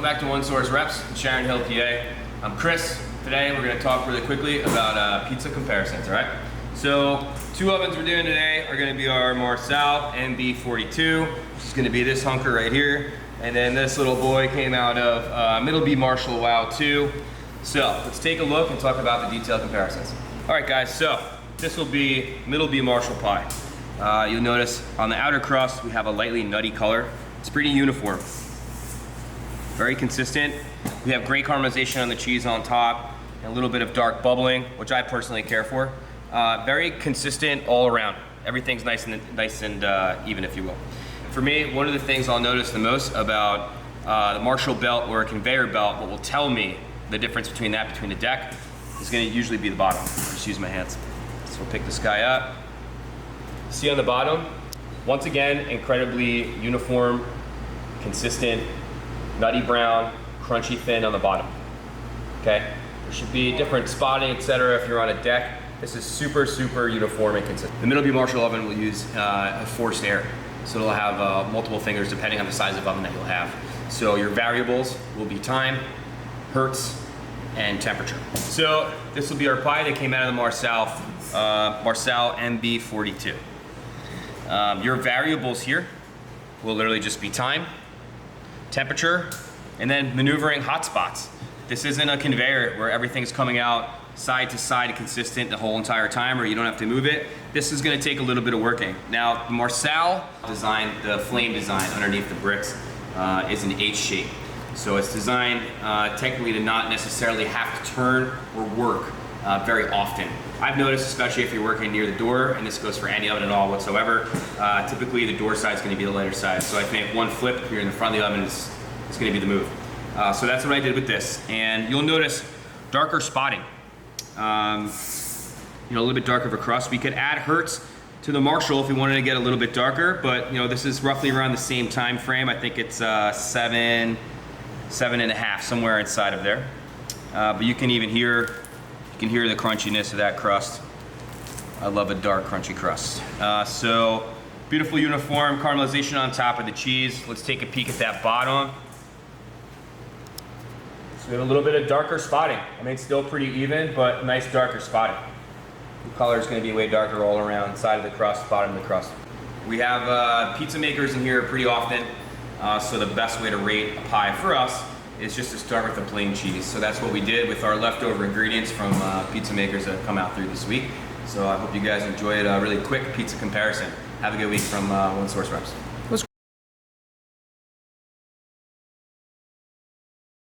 Welcome back to One Source Reps in Sharon Hill, PA. I'm Chris. Today we're going to talk really quickly about pizza comparisons, all right? So, two ovens we're doing today are going to be our Marsal MB42, which is going to be this hunker right here. And then this little boy came out of Middleby Marshall Wow 2. So, let's take a look and talk about the detailed comparisons. All right, guys, so this will be Middleby Marshall pie. You'll notice on the outer crust we have a lightly nutty color. It's pretty uniform. Very consistent. We have great caramelization on the cheese on top, and a little bit of dark bubbling, which I personally care for. Very consistent all around. Everything's nice and even, if you will. For me, one of the things I'll notice the most about the Marshall belt or a conveyor belt, what will tell me the difference between the deck, is going to usually be the bottom. I'll just use my hands. So we'll pick this guy up. See on the bottom, once again, incredibly uniform, consistent, nutty brown, crunchy thin on the bottom. Okay? There should be different spotting, etc. if you're on a deck. This is super, super uniform and consistent. The Middleby Marshall oven will use a forced air. So it'll have multiple fingers depending on the size of oven that you'll have. So your variables will be time, hertz, and temperature. So this will be our pie that came out of the Marsal MB42. Your variables here will literally just be time, temperature, and then maneuvering hot spots. This isn't a conveyor where everything's coming out side to side consistent the whole entire time, or you don't have to move it. This is going to take a little bit of working. Now, the Marsal design, the flame design underneath the bricks is an H shape. So it's designed technically to not necessarily have to turn or work very often. I've noticed, especially if you're working near the door, and this goes for any oven at all whatsoever, typically the door side is going to be the lighter side. So I think one flip here in the front of the oven is going to be the move. So that's what I did with this. And you'll notice darker spotting. A little bit darker of a crust. We could add hertz to the Marshall if we wanted to get a little bit darker, but this is roughly around the same time frame. I think it's 7.5, somewhere inside of there. But you can even hear the crunchiness of that crust. I love a dark, crunchy crust. So beautiful uniform caramelization on top of the cheese. Let's take a peek at that bottom. So we have a little bit of darker spotting. I mean, it's still pretty even, but nice darker spotting. The color is going to be way darker all around, side of the crust, bottom of the crust. We have pizza makers in here pretty often, so the best way to rate a pie for us is just to start with the plain cheese. So that's what we did with our leftover ingredients from pizza makers that have come out through this week. So I hope you guys enjoyed a really quick pizza comparison. Have a good week from One Source Reps.